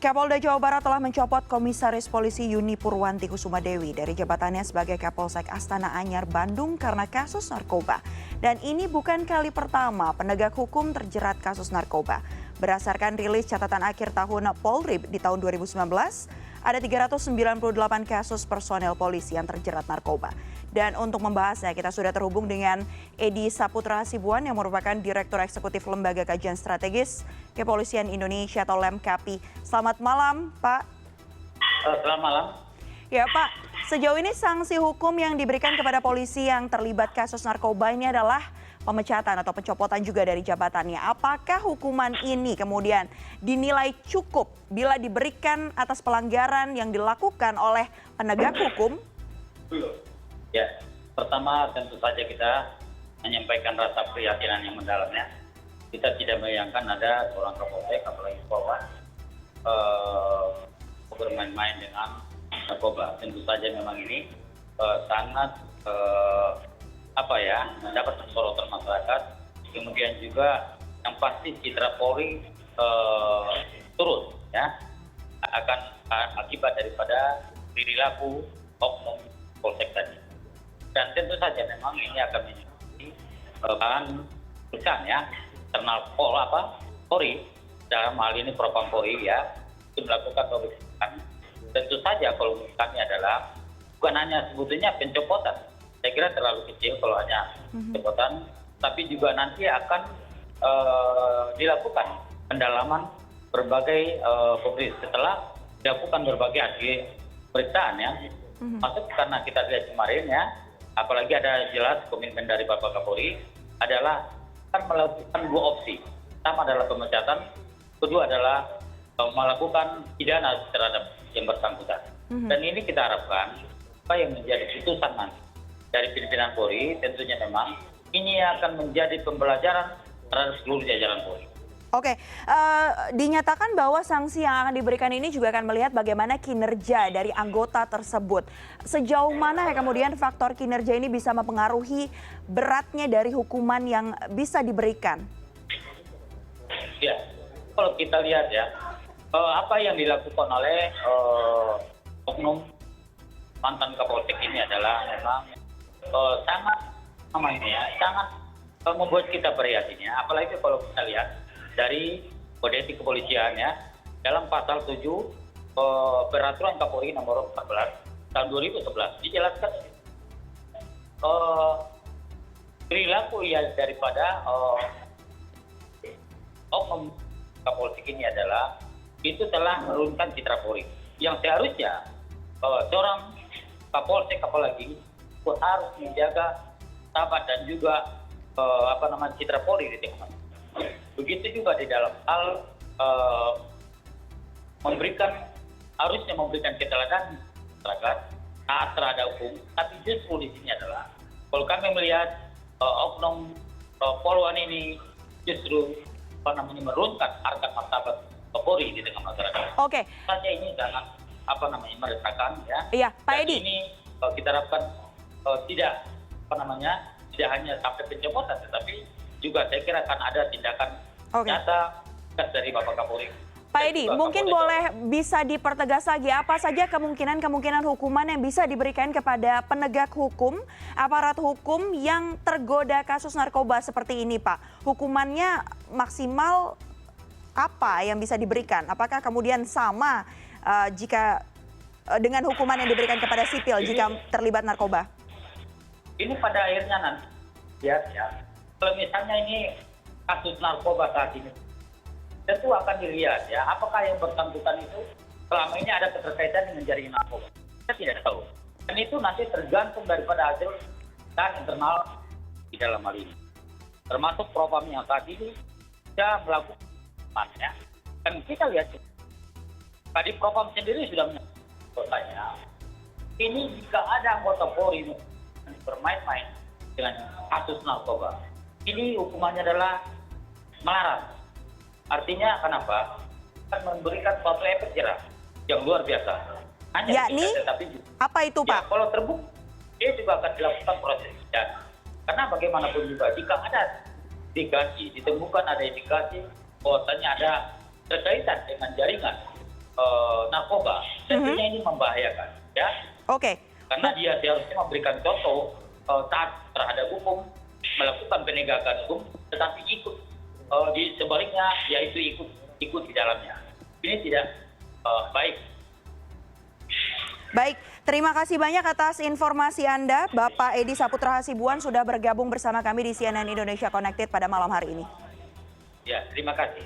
Kapolda Jawa Barat telah mencopot Komisaris Polisi Yuni Purwanti Kusumadewi dari jabatannya sebagai Kapolsek Astana Anyar, Bandung karena kasus narkoba. Dan ini bukan kali pertama penegak hukum terjerat kasus narkoba. Berdasarkan rilis catatan akhir tahun Polri di tahun 2019, ada 398 kasus personel polisi yang terjerat narkoba. Dan untuk membahasnya kita sudah terhubung dengan Edi Saputra Hasibuan yang merupakan Direktur Eksekutif Lembaga Kajian Strategis Kepolisian Indonesia atau LEMKAPI. Selamat malam, Pak. Selamat malam. Ya, Pak. Sejauh ini sanksi hukum yang diberikan kepada polisi yang terlibat kasus narkoba ini adalah pemecatan atau pencopotan juga dari jabatannya. Apakah hukuman ini kemudian dinilai cukup bila diberikan atas pelanggaran yang dilakukan oleh penegak hukum? Ya, pertama tentu saja kita menyampaikan rasa keprihatinan yang mendalamnya. Kita tidak membayangkan ada seorang Kapolsek, apalagi Polwan, bermain-main dengan narkoba. Tentu saja memang ini sangat mendapat sorotan masyarakat. Kemudian juga yang pasti citra Polri turun, ya, akan akibat daripada perilaku oknum Polsek tadi. Dan tentu saja memang ini akan menjadi bahan tulisan, ya, internal Polri dalam hal ini Propam Polri, ya, itu melakukan pemeriksaan. Tentu saja kalau kami adalah bukan hanya sebetulnya pencopotan. Saya kira terlalu kecil kalau hanya pencopotan, tapi juga nanti akan dilakukan pendalaman berbagai setelah dilakukan berbagai pemeriksaan, ya. Masuk karena kita lihat kemarin, ya, apalagi ada jelas komitmen dari Bapak Kapolri adalah akan melakukan dua opsi. Pertama adalah pemecatan, kedua adalah melakukan pidana terhadap yang bersangkutan. Dan ini kita harapkan apa yang menjadi putusan nanti dari pimpinan Polri, tentunya memang ini akan menjadi pembelajaran terhadap seluruh jajaran Polri. Oke, dinyatakan bahwa sanksi yang akan diberikan ini juga akan melihat bagaimana kinerja dari anggota tersebut. Sejauh mana ya kemudian faktor kinerja ini bisa mempengaruhi beratnya dari hukuman yang bisa diberikan? Ya, kalau kita lihat, ya, apa yang dilakukan oleh oknum mantan Kapolsek ini adalah memang sangat membuat kita prihatin, ya. Apalagi kalau kita lihat dari kode etik kepolisian, ya, dalam pasal 7 peraturan Kapolri nomor 14 tahun 2011 dijelaskan perilaku daripada oknum Kapolsek ini adalah itu telah menurunkan citra Polri yang seharusnya seorang Kapolsek apalagi harus menjaga sahabat dan juga citra Polri di tengah. Begitu juga di dalam hal harusnya memberikan keteladanan masyarakat taat terhadap hukum, tapi justru di sini adalah kalau kami melihat oknum Polwan ini justru menurunkan harkat martabat Polri di tengah masyarakat. Oke. Saja ini sangat meresahkan, ya. Iya, Pak Edi. Ini kita harapkan tidak hanya sampai pencopotan, tetapi juga saya kira akan ada tindakan nyata dari Bapak Kapolri. Pak Edi, mungkin boleh bisa dipertegas lagi apa saja kemungkinan hukuman yang bisa diberikan kepada penegak hukum, aparat hukum yang tergoda kasus narkoba seperti ini, Pak. Hukumannya maksimal apa yang bisa diberikan? Apakah kemudian sama jika dengan hukuman yang diberikan kepada sipil jika terlibat narkoba? Ini pada akhirnya nanti, ya. Kalau misalnya ini kasus narkoba saat ini, tentu akan dilihat, ya, apakah yang bersangkutan itu selama ini ada keterkaitan dengan jaringan narkoba. Kita tidak tahu. Dan itu nanti tergantung daripada hasil dan internal di dalam hal ini. Termasuk Propam yang saat ini sudah melakukan, ya. Dan kita lihat, tadi Propam sendiri sudah menyebutkannya, ini jika ada anggota Polri bermain-main dengan kasus narkoba, ini hukumannya adalah melarang. Artinya kenapa? Akan memberikan suatu efek jerah yang luar biasa. Yakni apa itu, Pak? Ya, kalau terbukti, dia juga akan dilakukan proses pidana. Karena bagaimanapun juga, jika ada ditemukan ada indikasi bahwasanya ada terkaitan dengan jaringan narkoba, tentunya ini membahayakan, ya. Oke. Karena dia seharusnya memberikan contoh taat terhadap hukum, melakukan penegakan hukum, tetapi ikut di sebaliknya yaitu ikut di dalamnya. Ini tidak baik. Baik, terima kasih banyak atas informasi Anda. Bapak Edi Saputra Hasibuan sudah bergabung bersama kami di CNN Indonesia Connected pada malam hari ini. Ya, terima kasih.